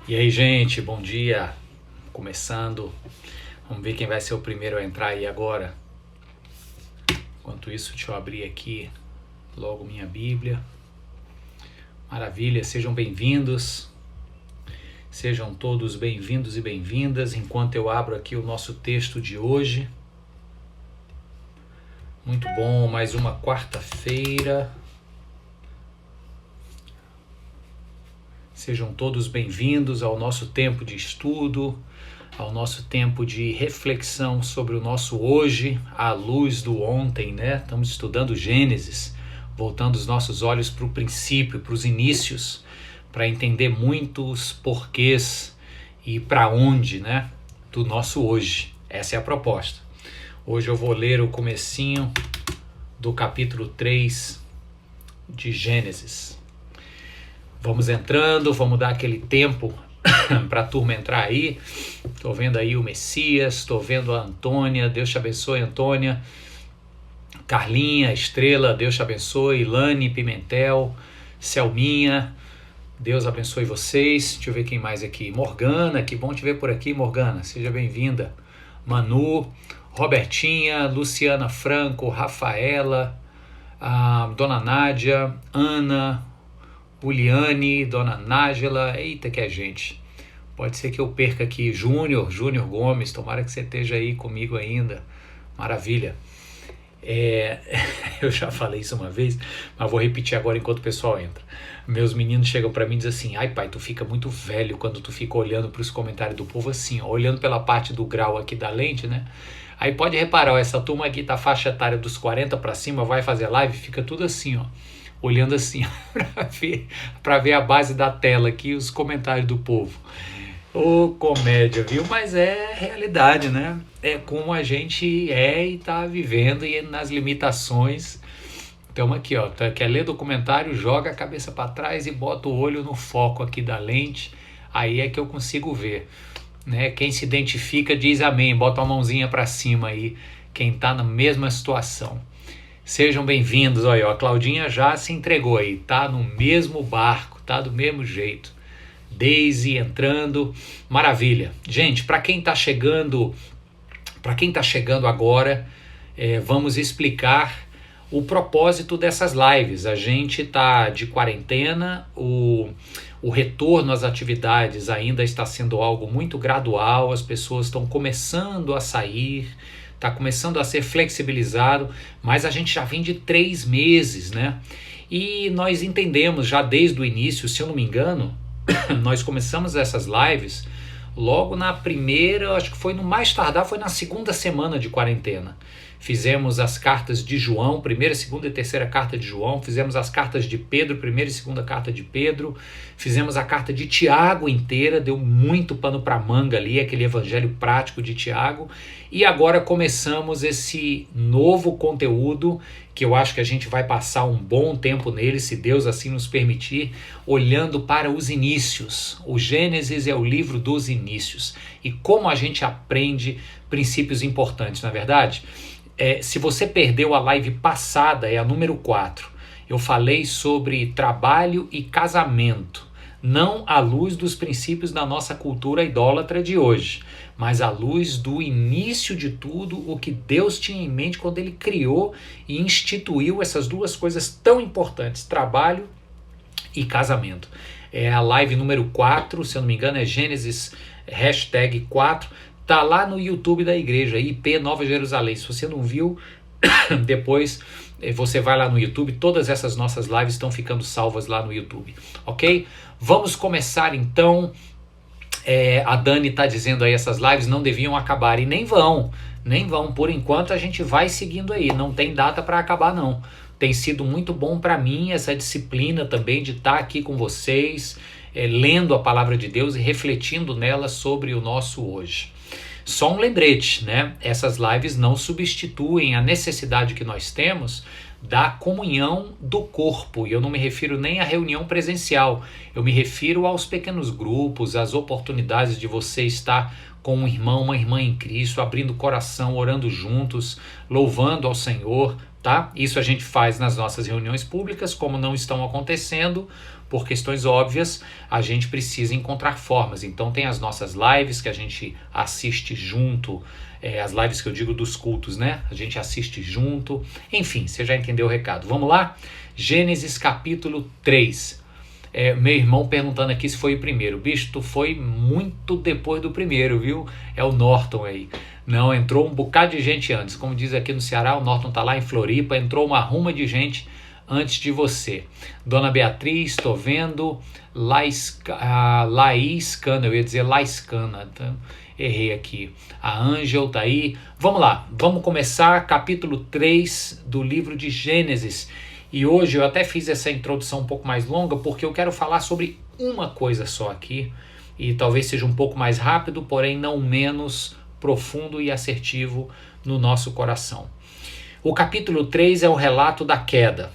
E aí, gente, bom dia. Começando. Vamos ver quem vai ser o primeiro a entrar aí agora. Enquanto isso, deixa eu abrir aqui logo minha Bíblia. Maravilha, sejam bem-vindos. Sejam todos bem-vindos e bem-vindas enquanto eu abro aqui o nosso texto de hoje. Muito bom, mais uma quarta-feira. Sejam todos bem-vindos ao nosso tempo de estudo, ao nosso tempo de reflexão sobre o nosso hoje, à luz do ontem, né? Estamos estudando Gênesis, voltando os nossos olhos para o princípio, para os inícios, para entender muitos porquês e para onde, né? Do nosso hoje. Essa é a proposta. Hoje eu vou ler o comecinho do capítulo 3 de Gênesis. Vamos entrando, vamos dar aquele tempo para a turma entrar aí. Estou vendo aí o Messias, estou vendo a Antônia, Deus te abençoe, Antônia. Carlinha, Estrela, Deus te abençoe. Ilane, Pimentel, Selminha, Deus abençoe vocês. Deixa eu ver quem mais aqui. Morgana, que bom te ver por aqui, Morgana, seja bem-vinda. Manu, Robertinha, Luciana Franco, Rafaela, Dona Nádia, Ana, Uliane, Dona Nájela, eita que é gente. Pode ser que eu perca aqui. Júnior Gomes, tomara que você esteja aí comigo ainda. Maravilha. Eu já falei isso uma vez, mas vou repetir agora enquanto o pessoal entra. Meus meninos chegam para mim e dizem assim: ai pai, tu fica muito velho quando tu fica olhando para os comentários do povo assim, ó, olhando pela parte do grau aqui da lente, né? Aí pode reparar, ó, essa turma aqui tá faixa etária dos 40 para cima, vai fazer live, fica tudo assim, ó, olhando assim para ver a base da tela aqui, os comentários do povo. Ô, comédia, viu? Mas é realidade, né? É como a gente é e tá vivendo e nas limitações. Então aqui, ó, quer ler documentário, joga a cabeça para trás e bota o olho no foco aqui da lente, aí é que eu consigo ver, né? Quem se identifica diz amém, bota uma mãozinha para cima aí, quem tá na mesma situação. Sejam bem-vindos, olha, a Claudinha já se entregou aí, tá no mesmo barco, tá do mesmo jeito. Daisy entrando, maravilha. Gente, para quem tá chegando agora, vamos explicar o propósito dessas lives. A gente tá de quarentena, o retorno às atividades ainda está sendo algo muito gradual, as pessoas estão começando a sair, está começando a ser flexibilizado, mas a gente já vem de 3 meses, né? E nós entendemos já desde o início, se eu não me engano, nós começamos essas lives logo na primeira, acho que foi no mais tardar, foi na segunda semana de quarentena. Fizemos as cartas de João, primeira, segunda e terceira carta de João, fizemos as cartas de Pedro, primeira e segunda carta de Pedro, fizemos a carta de Tiago inteira, deu muito pano para manga ali, aquele evangelho prático de Tiago, e agora começamos esse novo conteúdo, que eu acho que a gente vai passar um bom tempo nele, se Deus assim nos permitir, olhando para os inícios. O Gênesis é o livro dos inícios, e como a gente aprende princípios importantes, não é verdade? Se você perdeu a live passada, é a número 4, eu falei sobre trabalho e casamento, não à luz dos princípios da nossa cultura idólatra de hoje, mas à luz do início de tudo, o que Deus tinha em mente quando ele criou e instituiu essas duas coisas tão importantes, trabalho e casamento. É a live número 4, se eu não me engano é Gênesis #4, tá lá no YouTube da igreja, IP Nova Jerusalém. Se você não viu, depois você vai lá no YouTube, todas essas nossas lives estão ficando salvas lá no YouTube, ok? Vamos começar então. A Dani está dizendo aí, essas lives não deviam acabar, e nem vão, por enquanto a gente vai seguindo aí, não tem data para acabar não. Tem sido muito bom para mim essa disciplina também de estar aqui com vocês, lendo a palavra de Deus e refletindo nela sobre o nosso hoje. Só um lembrete, né? Essas lives não substituem a necessidade que nós temos da comunhão do corpo, e eu não me refiro nem à reunião presencial, eu me refiro aos pequenos grupos, às oportunidades de você estar com um irmão, uma irmã em Cristo, abrindo o coração, orando juntos, louvando ao Senhor, tá? Isso a gente faz nas nossas reuniões públicas, como não estão acontecendo, por questões óbvias, a gente precisa encontrar formas. Então tem as nossas lives que a gente assiste junto, as lives que eu digo dos cultos, né? A gente assiste junto. Enfim, você já entendeu o recado. Vamos lá? Gênesis capítulo 3. Meu irmão perguntando aqui se foi o primeiro. Bicho, tu foi muito depois do primeiro, viu? É o Norton aí. Não, entrou um bocado de gente antes. Como diz aqui no Ceará, o Norton tá lá em Floripa, entrou uma ruma de gente antes de você. Dona Beatriz, estou vendo. Laís Cana, eu ia dizer Laís Cana, então, errei aqui. A Ângel tá aí. Vamos lá, vamos começar capítulo 3 do livro de Gênesis. E hoje eu até fiz essa introdução um pouco mais longa porque eu quero falar sobre uma coisa só aqui. E talvez seja um pouco mais rápido, porém não menos profundo e assertivo no nosso coração. O capítulo 3 é o relato da queda.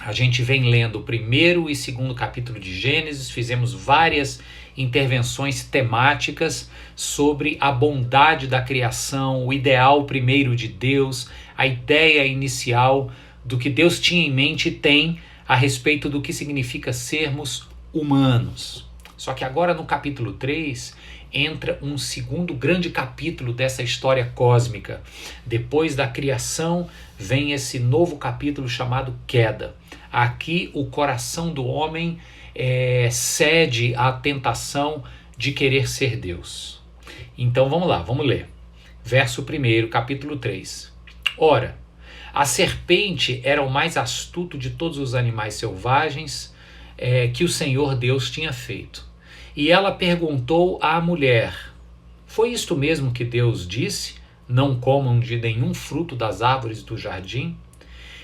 A gente vem lendo o primeiro e segundo capítulo de Gênesis, fizemos várias intervenções temáticas sobre a bondade da criação, o ideal primeiro de Deus, a ideia inicial do que Deus tinha em mente e tem a respeito do que significa sermos humanos. Só que agora no capítulo 3 entra um segundo grande capítulo dessa história cósmica. Depois da criação vem esse novo capítulo chamado queda. Aqui o coração do homem cede à tentação de querer ser Deus. Então vamos lá, vamos ler. Verso 1, capítulo 3. Ora, a serpente era o mais astuto de todos os animais selvagens que o Senhor Deus tinha feito. E ela perguntou à mulher: foi isto mesmo que Deus disse? Não comam de nenhum fruto das árvores do jardim?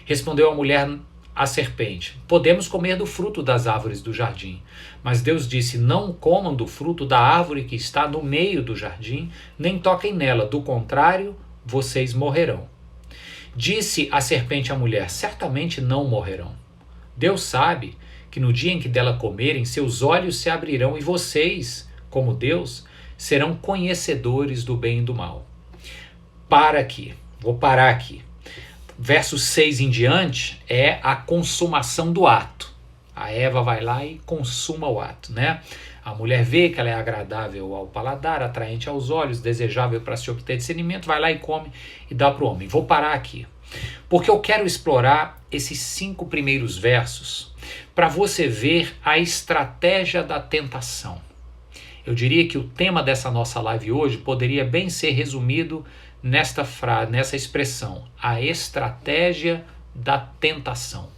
Respondeu a mulher à serpente: podemos comer do fruto das árvores do jardim. Mas Deus disse: não comam do fruto da árvore que está no meio do jardim, nem toquem nela, do contrário, vocês morrerão. Disse a serpente à mulher: certamente não morrerão. Deus sabe que no dia em que dela comerem, seus olhos se abrirão e vocês, como Deus, serão conhecedores do bem e do mal. Vou parar aqui. Verso 6 em diante é a consumação do ato. A Eva vai lá e consuma o ato, né? A mulher vê que ela é agradável ao paladar, atraente aos olhos, desejável para se obter discernimento, vai lá e come e dá para o homem. Vou parar aqui, porque eu quero explorar esses 5 primeiros versos para você ver a estratégia da tentação. Eu diria que o tema dessa nossa live hoje poderia bem ser resumido nesta frase, nessa expressão: a estratégia da tentação.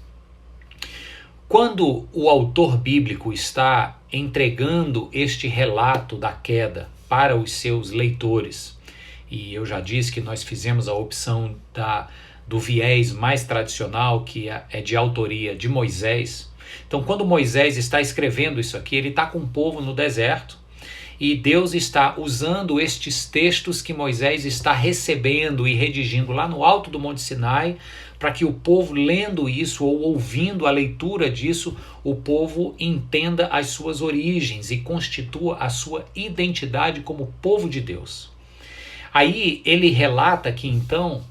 Quando o autor bíblico está entregando este relato da queda para os seus leitores, e eu já disse que nós fizemos a opção do viés mais tradicional, que é de autoria de Moisés. Então, quando Moisés está escrevendo isso aqui, ele está com o povo no deserto e Deus está usando estes textos que Moisés está recebendo e redigindo lá no alto do Monte Sinai, para que o povo, lendo isso ou ouvindo a leitura disso, o povo entenda as suas origens e constitua a sua identidade como povo de Deus. Aí ele relata que então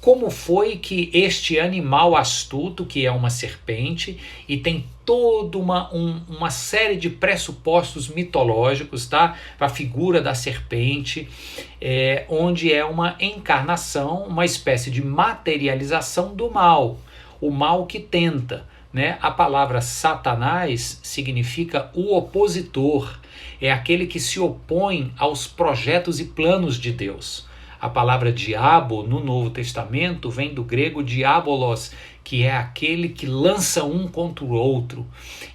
como foi que este animal astuto, que é uma serpente, e tem toda uma série de pressupostos mitológicos, tá? A figura da serpente, onde é uma encarnação, uma espécie de materialização do mal, o mal que tenta, né? A palavra Satanás significa o opositor, é aquele que se opõe aos projetos e planos de Deus. A palavra diabo no Novo Testamento vem do grego diabolos, que é aquele que lança um contra o outro.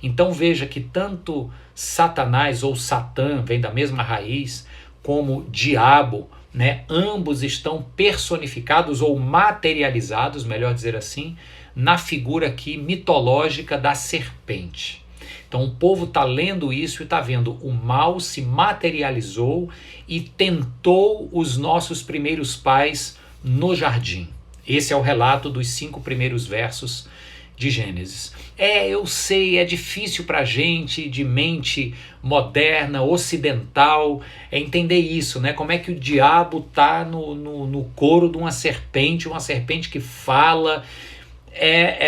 Então veja que tanto Satanás ou Satã, vem da mesma raiz, como diabo, né? Ambos estão personificados ou materializados, melhor dizer assim, na figura aqui mitológica da serpente. Então o povo está lendo isso e está vendo o mal se materializou e tentou os nossos primeiros pais no jardim. Esse é o relato dos 5 primeiros versos de Gênesis. Eu sei, é difícil para a gente de mente moderna, ocidental, entender isso, né? Como é que o diabo está no couro de uma serpente que fala.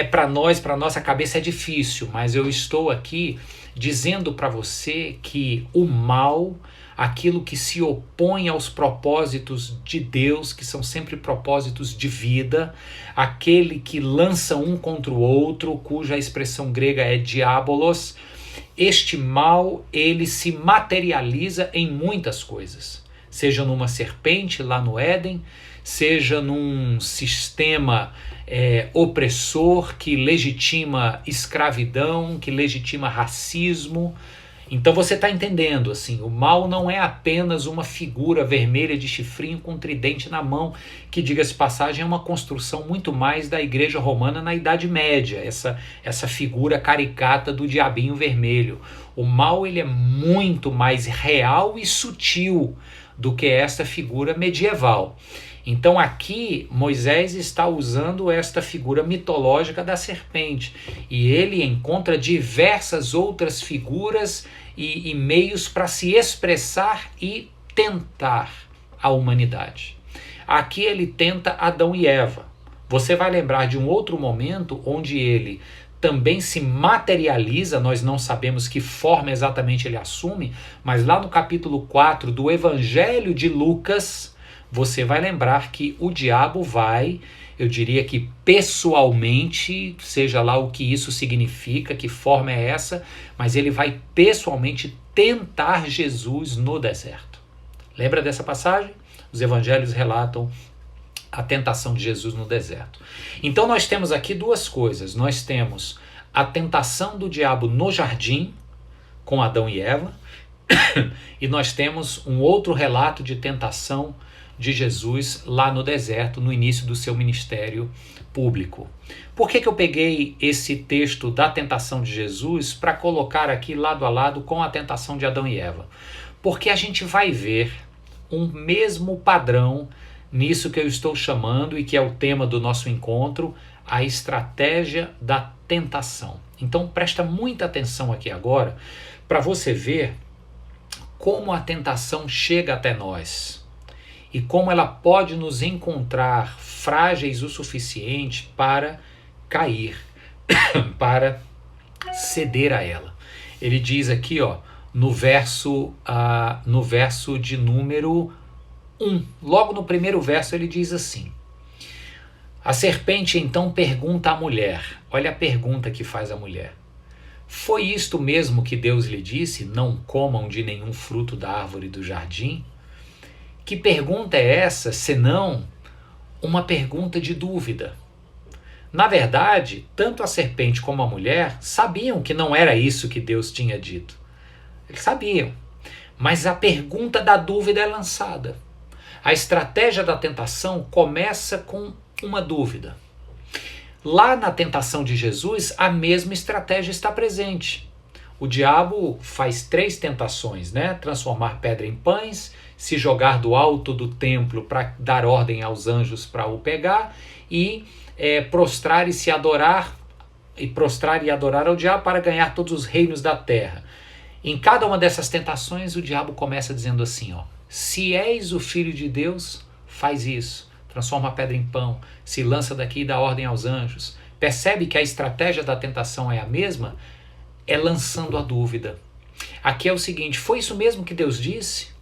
para nós, para nossa cabeça é difícil, mas eu estou aqui dizendo para você que o mal, aquilo que se opõe aos propósitos de Deus, que são sempre propósitos de vida, aquele que lança um contra o outro, cuja expressão grega é diabolos, este mal, ele se materializa em muitas coisas, seja numa serpente lá no Éden, seja num sistema opressor que legitima escravidão, que legitima racismo. Então você está entendendo, assim, o mal não é apenas uma figura vermelha de chifrinho com um tridente na mão, que, diga-se passagem, é uma construção muito mais da Igreja Romana na Idade Média, essa figura caricata do diabinho vermelho. O mal, ele é muito mais real e sutil do que essa figura medieval. Então aqui Moisés está usando esta figura mitológica da serpente, e ele encontra diversas outras figuras e meios para se expressar e tentar a humanidade. Aqui ele tenta Adão e Eva. Você vai lembrar de um outro momento onde ele também se materializa, nós não sabemos que forma exatamente ele assume, mas lá no capítulo 4 do Evangelho de Lucas, você vai lembrar que o diabo vai, eu diria que pessoalmente, seja lá o que isso significa, que forma é essa, mas ele vai pessoalmente tentar Jesus no deserto. Lembra dessa passagem? Os evangelhos relatam a tentação de Jesus no deserto. Então nós temos aqui duas coisas. Nós temos a tentação do diabo no jardim, com Adão e Eva, e nós temos um outro relato de tentação de Jesus lá no deserto, no início do seu ministério público. Por que eu peguei esse texto da tentação de Jesus para colocar aqui lado a lado com a tentação de Adão e Eva? Porque a gente vai ver um mesmo padrão nisso que eu estou chamando e que é o tema do nosso encontro, a estratégia da tentação. Então presta muita atenção aqui agora para você ver como a tentação chega até nós e como ela pode nos encontrar frágeis o suficiente para cair, para ceder a ela. Ele diz aqui, ó, no verso de número 1, logo no primeiro verso ele diz assim: a serpente então pergunta à mulher, olha a pergunta que faz a mulher: foi isto mesmo que Deus lhe disse, não comam de nenhum fruto da árvore do jardim? Que pergunta é essa, senão uma pergunta de dúvida? Na verdade, tanto a serpente como a mulher sabiam que não era isso que Deus tinha dito. Eles sabiam, mas a pergunta da dúvida é lançada. A estratégia da tentação começa com uma dúvida. Lá na tentação de Jesus, a mesma estratégia está presente. O diabo faz 3 tentações, né? Transformar pedra em pães, se jogar do alto do templo para dar ordem aos anjos para o pegar e prostrar e adorar ao diabo para ganhar todos os reinos da terra. Em cada uma dessas tentações, o diabo começa dizendo assim, ó: se és o filho de Deus, faz isso. Transforma a pedra em pão, se lança daqui e dá ordem aos anjos. Percebe que a estratégia da tentação é a mesma? É lançando a dúvida. Aqui é o seguinte: foi isso mesmo que Deus disse?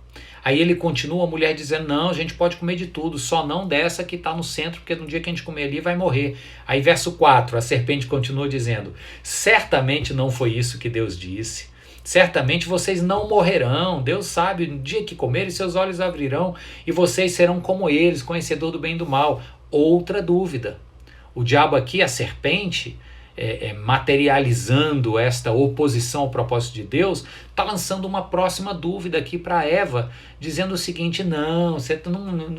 Aí ele continua, a mulher dizendo: não, a gente pode comer de tudo, só não dessa que está no centro, porque no dia que a gente comer ali vai morrer. Aí verso 4, a serpente continua dizendo: certamente não foi isso que Deus disse. Certamente vocês não morrerão. Deus sabe, no dia que comerem, seus olhos abrirão e vocês serão como eles, conhecedor do bem e do mal. Outra dúvida. O diabo aqui, a serpente, materializando esta oposição ao propósito de Deus, está lançando uma próxima dúvida aqui para Eva, dizendo o seguinte: não,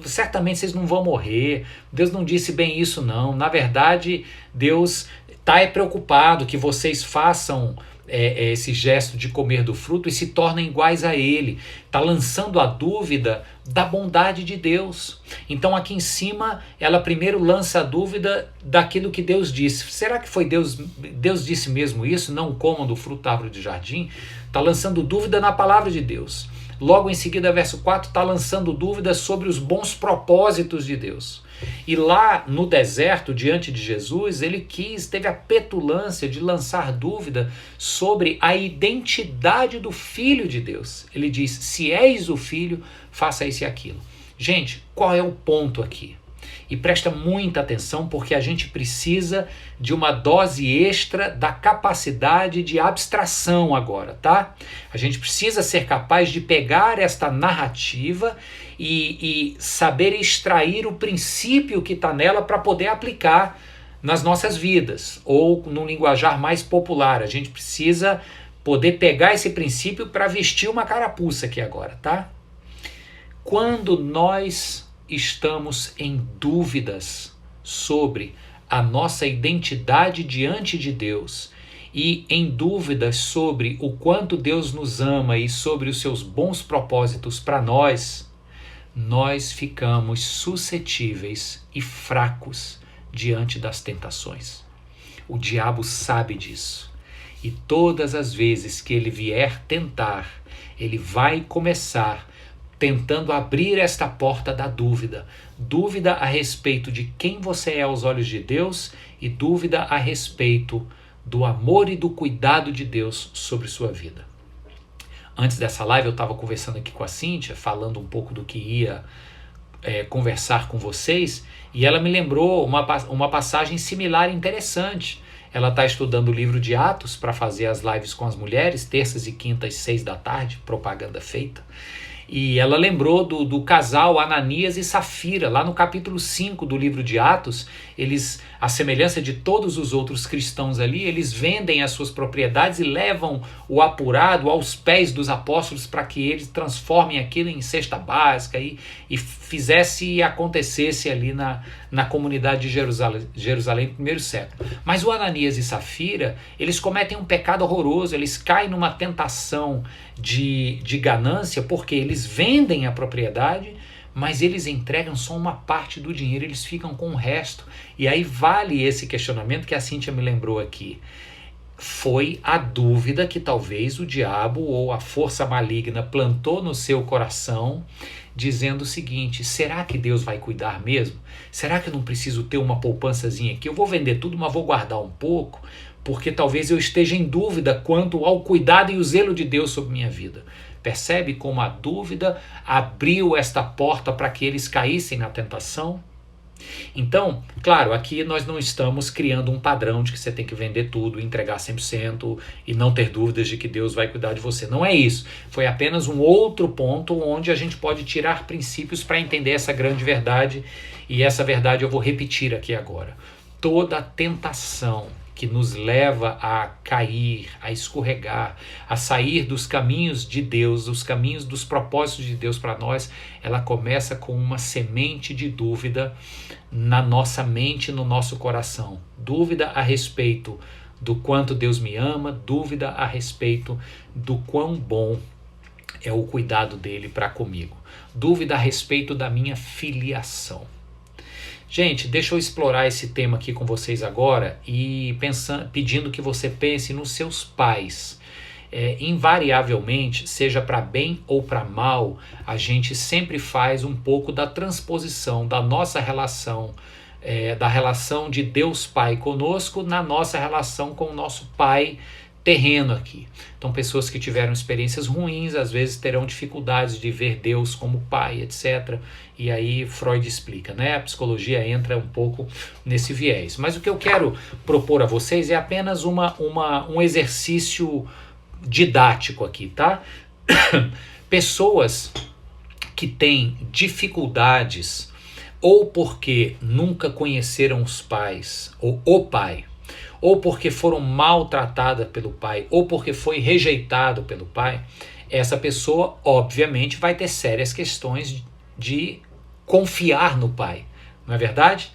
certamente vocês não vão morrer, Deus não disse bem isso não, na verdade Deus está preocupado que vocês façam esse gesto de comer do fruto e se tornem iguais a ele. Está lançando a dúvida da bondade de Deus. Então aqui em cima ela primeiro lança a dúvida daquilo que Deus disse. Será que foi Deus disse mesmo isso? Não comam do fruto da árvore do jardim? Está lançando dúvida na palavra de Deus. Logo em seguida, verso 4, está lançando dúvidas sobre os bons propósitos de Deus. E lá no deserto, diante de Jesus, ele teve a petulância de lançar dúvida sobre a identidade do Filho de Deus. Ele diz: se és o Filho, faça isso e aquilo. Gente, qual é o ponto aqui? E presta muita atenção, porque a gente precisa de uma dose extra da capacidade de abstração agora, tá? A gente precisa ser capaz de pegar esta narrativa e saber extrair o princípio que está nela para poder aplicar nas nossas vidas, ou num linguajar mais popular. A gente precisa poder pegar esse princípio para vestir uma carapuça aqui agora, tá? Quando nós estamos em dúvidas sobre a nossa identidade diante de Deus e em dúvidas sobre o quanto Deus nos ama e sobre os seus bons propósitos para nós ficamos suscetíveis e fracos diante das tentações. O diabo sabe disso. E todas as vezes que ele vier tentar, ele vai começar tentando abrir esta porta da dúvida. Dúvida a respeito de quem você é aos olhos de Deus e dúvida a respeito do amor e do cuidado de Deus sobre sua vida. Antes dessa live eu estava conversando aqui com a Cíntia, falando um pouco do que ia conversar com vocês, e ela me lembrou uma passagem similar e interessante. Ela está estudando o livro de Atos para fazer as lives com as mulheres, terças e quintas, 6 da tarde, propaganda feita. E ela lembrou do casal Ananias e Safira, lá no capítulo 5 do livro de Atos. Eles, à semelhança de todos os outros cristãos ali, eles vendem as suas propriedades e levam o apurado aos pés dos apóstolos para que eles transformem aquilo em cesta básica e fizesse e acontecesse ali na comunidade de Jerusalém no primeiro século. Mas o Ananias e Safira, eles cometem um pecado horroroso, eles caem numa tentação de ganância, porque eles vendem a propriedade, mas eles entregam só uma parte do dinheiro, eles ficam com o resto. E aí vale esse questionamento que a Cíntia me lembrou aqui. Foi a dúvida que talvez o diabo ou a força maligna plantou no seu coração, dizendo o seguinte: será que Deus vai cuidar mesmo? Será que eu não preciso ter uma poupançazinha aqui? Eu vou vender tudo, mas vou guardar um pouco, porque talvez eu esteja em dúvida quanto ao cuidado e o zelo de Deus sobre minha vida. Percebe como a dúvida abriu esta porta para que eles caíssem na tentação? Então, claro, aqui nós não estamos criando um padrão de que você tem que vender tudo, entregar 100% e não ter dúvidas de que Deus vai cuidar de você. Não é isso. Foi apenas um outro ponto onde a gente pode tirar princípios para entender essa grande verdade, e essa verdade eu vou repetir aqui agora. Toda tentação que nos leva a cair, a escorregar, a sair dos caminhos de Deus, os caminhos dos propósitos de Deus para nós, ela começa com uma semente de dúvida na nossa mente, no nosso coração. Dúvida a respeito do quanto Deus me ama, dúvida a respeito do quão bom é o cuidado dele para comigo, dúvida a respeito da minha filiação. Gente, deixa eu explorar esse tema aqui com vocês agora e pedindo que você pense nos seus pais. Invariavelmente, seja para bem ou para mal, a gente sempre faz um pouco da transposição da nossa relação, da relação de Deus Pai conosco na nossa relação com o nosso Pai terreno aqui. Então, pessoas que tiveram experiências ruins, às vezes terão dificuldades de ver Deus como Pai, etc. E aí Freud explica, né? A psicologia entra um pouco nesse viés. Mas o que eu quero propor a vocês é apenas um exercício didático aqui, tá? Pessoas que têm dificuldades ou porque nunca conheceram os pais, ou o pai, ou porque foram maltratadas pelo pai, ou porque foi rejeitado pelo pai, essa pessoa, obviamente, vai ter sérias questões de confiar no pai, não é verdade?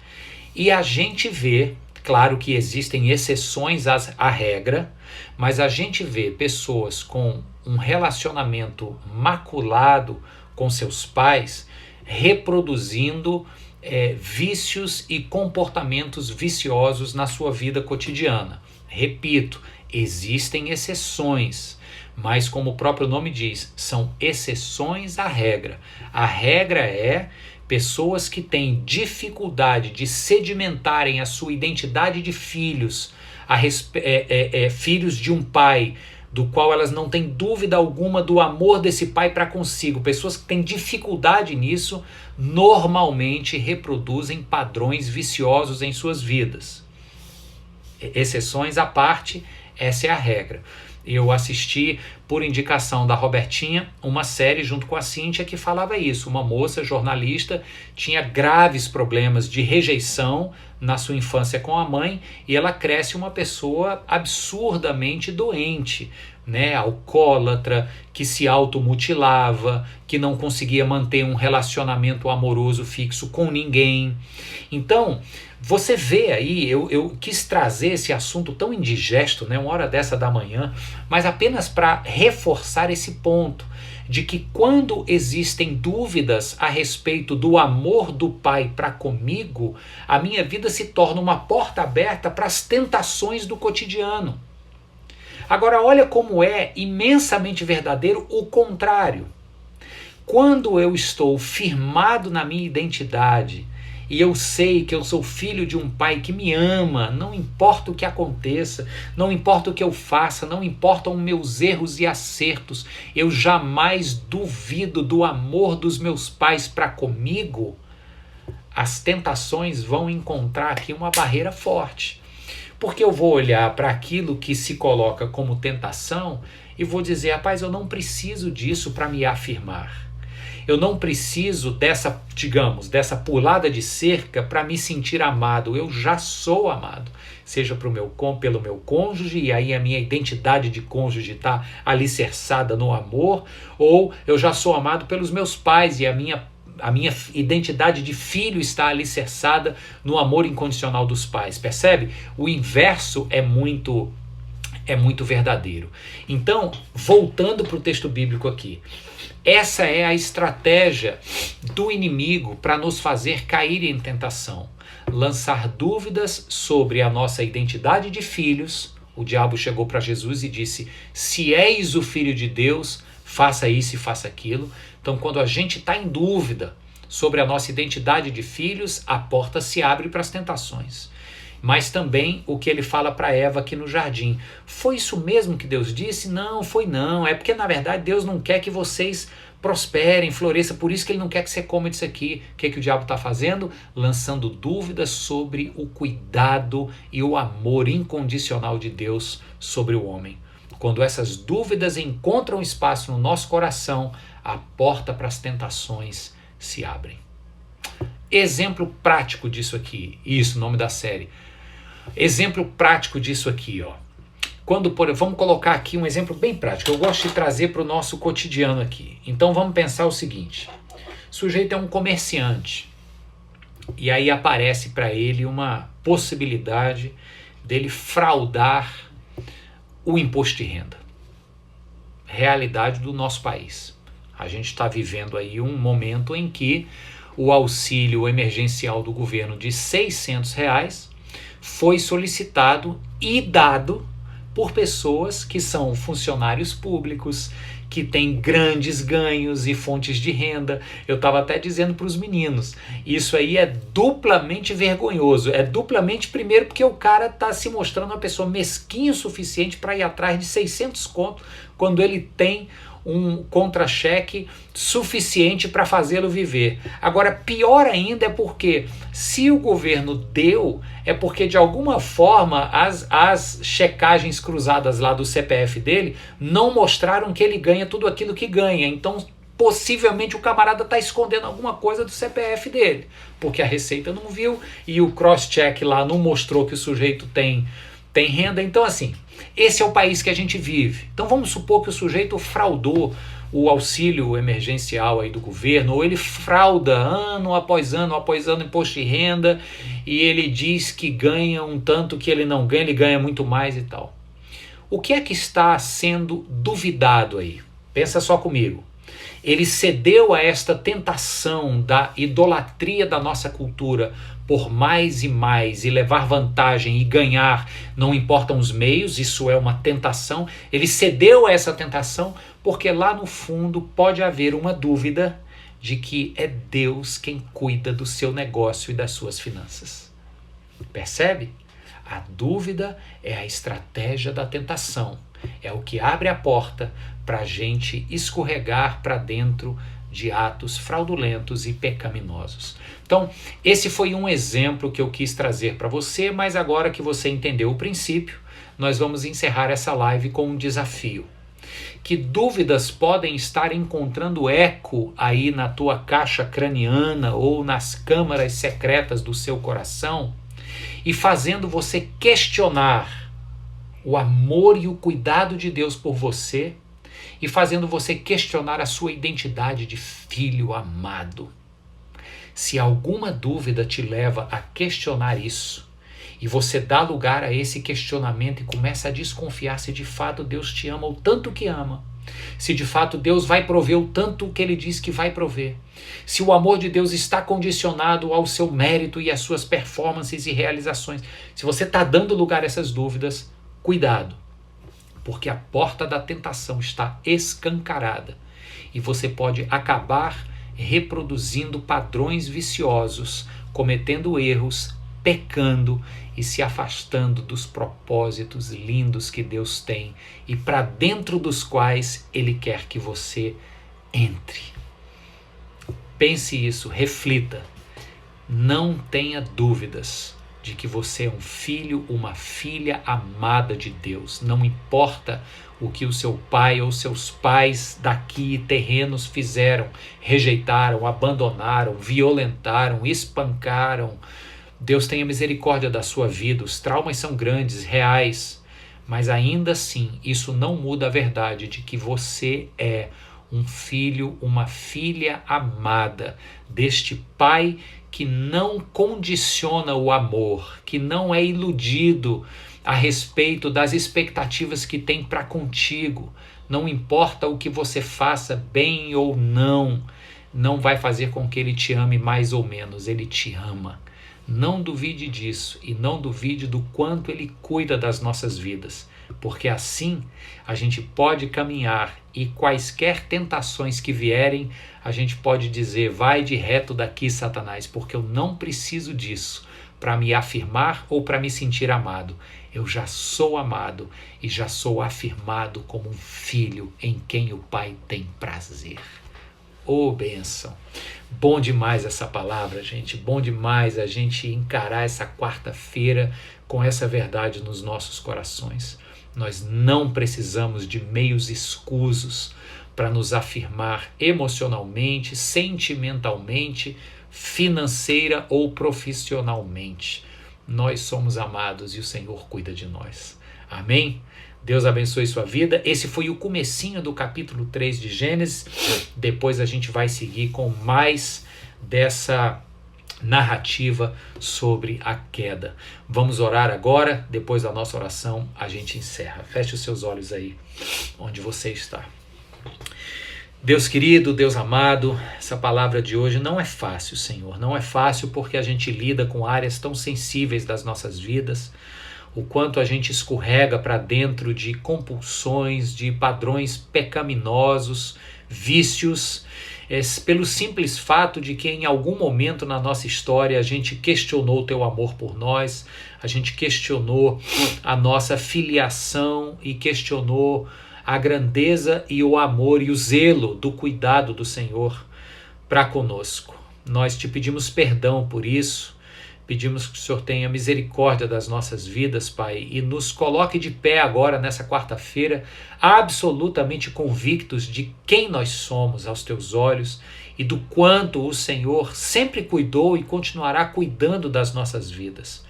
E a gente vê, claro que existem exceções à regra, mas a gente vê pessoas com um relacionamento maculado com seus pais reproduzindo vícios e comportamentos viciosos na sua vida cotidiana. Repito, existem exceções, mas como o próprio nome diz, são exceções à regra. A regra é pessoas que têm dificuldade de sedimentarem a sua identidade de filhos, filhos de um pai, do qual elas não têm dúvida alguma do amor desse pai para consigo, pessoas que têm dificuldade nisso, normalmente reproduzem padrões viciosos em suas vidas. Exceções à parte, essa é a regra. Eu assisti, por indicação da Robertinha, uma série junto com a Cíntia que falava isso. Uma moça jornalista tinha graves problemas de rejeição na sua infância com a mãe e ela cresce uma pessoa absurdamente doente, né? Alcoólatra, que se automutilava, que não conseguia manter um relacionamento amoroso fixo com ninguém. Então, você vê aí, eu quis trazer esse assunto tão indigesto, né, 1h da manhã, mas apenas para reforçar esse ponto, de que quando existem dúvidas a respeito do amor do Pai para comigo, a minha vida se torna uma porta aberta para as tentações do cotidiano. Agora, olha como é imensamente verdadeiro o contrário. Quando eu estou firmado na minha identidade, e eu sei que eu sou filho de um pai que me ama, não importa o que aconteça, não importa o que eu faça, não importam meus erros e acertos, eu jamais duvido do amor dos meus pais para comigo, as tentações vão encontrar aqui uma barreira forte. Porque eu vou olhar para aquilo que se coloca como tentação e vou dizer, rapaz, eu não preciso disso para me afirmar. Eu não preciso dessa, digamos, dessa pulada de cerca para me sentir amado. Eu já sou amado. Seja pelo meu cônjuge, e aí a minha identidade de cônjuge está alicerçada no amor, ou eu já sou amado pelos meus pais e a minha identidade de filho está alicerçada no amor incondicional dos pais. Percebe? O inverso é muito verdadeiro. Então, voltando para o texto bíblico aqui, essa é a estratégia do inimigo para nos fazer cair em tentação. Lançar dúvidas sobre a nossa identidade de filhos. O diabo chegou para Jesus e disse, se és o filho de Deus, faça isso e faça aquilo. Então, quando a gente está em dúvida sobre a nossa identidade de filhos, a porta se abre para as tentações. Mas também o que ele fala para Eva aqui no jardim. Foi isso mesmo que Deus disse? Não, foi não. É porque, na verdade, Deus não quer que vocês prosperem, floresçam. Por isso que ele não quer que você coma disso aqui. O que o diabo está fazendo? Lançando dúvidas sobre o cuidado e o amor incondicional de Deus sobre o homem. Quando essas dúvidas encontram espaço no nosso coração, a porta para as tentações se abre. Exemplo prático disso aqui. Isso, o nome da série. Exemplo prático disso aqui, ó. Vamos colocar aqui um exemplo bem prático. Eu gosto de trazer para o nosso cotidiano aqui. Então vamos pensar o seguinte. O sujeito é um comerciante. E aí aparece para ele uma possibilidade dele fraudar o imposto de renda. Realidade do nosso país. A gente está vivendo aí um momento em que o auxílio emergencial do governo de R$600 foi solicitado e dado por pessoas que são funcionários públicos, que têm grandes ganhos e fontes de renda. Eu estava até dizendo para os meninos, isso aí é duplamente vergonhoso. É duplamente, primeiro, porque o cara está se mostrando uma pessoa mesquinha o suficiente para ir atrás de 600 conto, quando ele tem um contra-cheque suficiente para fazê-lo viver. Agora, pior ainda é porque, se o governo deu, é porque de alguma forma as checagens cruzadas lá do CPF dele não mostraram que ele ganha tudo aquilo que ganha. Então, possivelmente o camarada está escondendo alguma coisa do CPF dele, porque a Receita não viu e o cross-check lá não mostrou que o sujeito tem renda. Então, assim, esse é o país que a gente vive. Então vamos supor que o sujeito fraudou o auxílio emergencial aí do governo, ou ele frauda ano após ano imposto de renda, e ele diz que ganha um tanto que ele não ganha, ele ganha muito mais e tal. O que é que está sendo duvidado aí? Pensa só comigo. Ele cedeu a esta tentação da idolatria da nossa cultura por mais e mais, e levar vantagem e ganhar, não importam os meios, isso é uma tentação. Ele cedeu a essa tentação porque lá no fundo pode haver uma dúvida de que é Deus quem cuida do seu negócio e das suas finanças. Percebe? A dúvida é a estratégia da tentação. É o que abre a porta para a gente escorregar para dentro de atos fraudulentos e pecaminosos. Então, esse foi um exemplo que eu quis trazer para você, mas agora que você entendeu o princípio, nós vamos encerrar essa live com um desafio. Que dúvidas podem estar encontrando eco aí na tua caixa craniana ou nas câmaras secretas do seu coração e fazendo você questionar o amor e o cuidado de Deus por você e fazendo você questionar a sua identidade de filho amado. Se alguma dúvida te leva a questionar isso, e você dá lugar a esse questionamento e começa a desconfiar se de fato Deus te ama o tanto que ama, se de fato Deus vai prover o tanto que Ele diz que vai prover, se o amor de Deus está condicionado ao seu mérito e às suas performances e realizações, se você está dando lugar a essas dúvidas, cuidado, porque a porta da tentação está escancarada e você pode acabar reproduzindo padrões viciosos, cometendo erros, pecando e se afastando dos propósitos lindos que Deus tem e para dentro dos quais Ele quer que você entre. Pense isso, reflita. Não tenha dúvidas de que você é um filho, uma filha amada de Deus. Não importa o que o seu pai ou seus pais daqui terrenos fizeram, rejeitaram, abandonaram, violentaram, espancaram. Deus tenha misericórdia da sua vida. Os traumas são grandes, reais, mas ainda assim isso não muda a verdade de que você é um filho, uma filha amada deste Pai que não condiciona o amor, que não é iludido a respeito das expectativas que tem para contigo. Não importa o que você faça, bem ou não vai fazer com que Ele te ame mais ou menos, Ele te ama. Não duvide disso e não duvide do quanto Ele cuida das nossas vidas, porque assim a gente pode caminhar e quaisquer tentações que vierem, a gente pode dizer, vai de reto daqui, Satanás, porque eu não preciso disso para me afirmar ou para me sentir amado. Eu já sou amado e já sou afirmado como um filho em quem o Pai tem prazer. Ô, bênção! Bom demais essa palavra, gente. Bom demais a gente encarar essa quarta-feira com essa verdade nos nossos corações. Nós não precisamos de meios escusos para nos afirmar emocionalmente, sentimentalmente, financeira ou profissionalmente. Nós somos amados e o Senhor cuida de nós. Amém? Deus abençoe sua vida. Esse foi o comecinho do capítulo 3 de Gênesis. Depois a gente vai seguir com mais dessa narrativa sobre a queda. Vamos orar agora. Depois da nossa oração a gente encerra. Feche os seus olhos aí onde você está. Deus querido, Deus amado, essa palavra de hoje não é fácil, Senhor. Não é fácil porque a gente lida com áreas tão sensíveis das nossas vidas. O quanto a gente escorrega para dentro de compulsões, de padrões pecaminosos, vícios, pelo simples fato de que em algum momento na nossa história a gente questionou o teu amor por nós, a gente questionou a nossa filiação e questionou a grandeza e o amor e o zelo do cuidado do Senhor para conosco. Nós te pedimos perdão por isso. Pedimos que o Senhor tenha misericórdia das nossas vidas, Pai, e nos coloque de pé agora nessa quarta-feira, absolutamente convictos de quem nós somos aos teus olhos e do quanto o Senhor sempre cuidou e continuará cuidando das nossas vidas.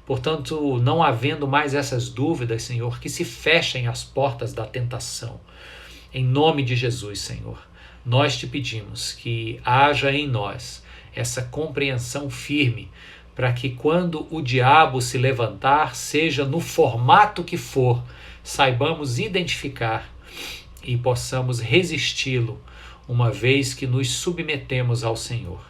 Portanto, não havendo mais essas dúvidas, Senhor, que se fechem as portas da tentação. Em nome de Jesus, Senhor, nós te pedimos que haja em nós essa compreensão firme para que quando o diabo se levantar, seja no formato que for, saibamos identificar e possamos resisti-lo, uma vez que nos submetemos ao Senhor.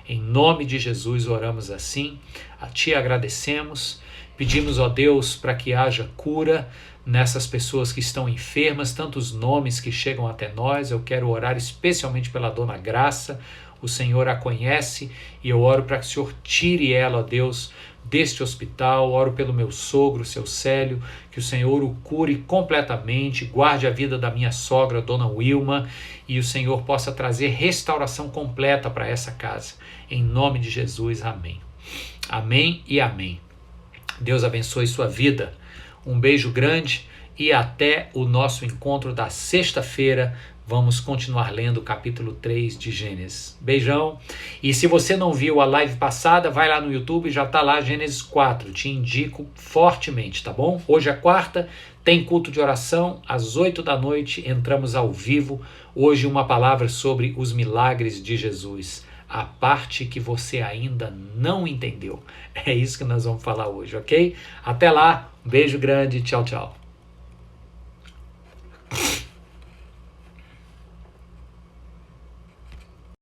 Em nome de Jesus oramos assim, a Ti agradecemos Pedimos, ó Deus, para que haja cura nessas pessoas que estão enfermas, tantos nomes que chegam até nós. Eu quero orar especialmente pela Dona Graça. O Senhor a conhece e eu oro para que o Senhor tire ela, ó Deus, deste hospital. Oro pelo meu sogro, seu Célio, que o Senhor o cure completamente, guarde a vida da minha sogra, Dona Wilma, e o Senhor possa trazer restauração completa para essa casa. Em nome de Jesus, amém. Amém e amém. Deus abençoe sua vida. Um beijo grande e até o nosso encontro da sexta-feira. Vamos continuar lendo o capítulo 3 de Gênesis. Beijão. E se você não viu a live passada, vai lá no YouTube, já está lá Gênesis 4. Te indico fortemente, tá bom? Hoje é quarta, tem culto de oração, às 8 da noite, entramos ao vivo. Hoje uma palavra sobre os milagres de Jesus. A parte que você ainda não entendeu. É isso que nós vamos falar hoje, ok? Até lá, um beijo grande, tchau, tchau.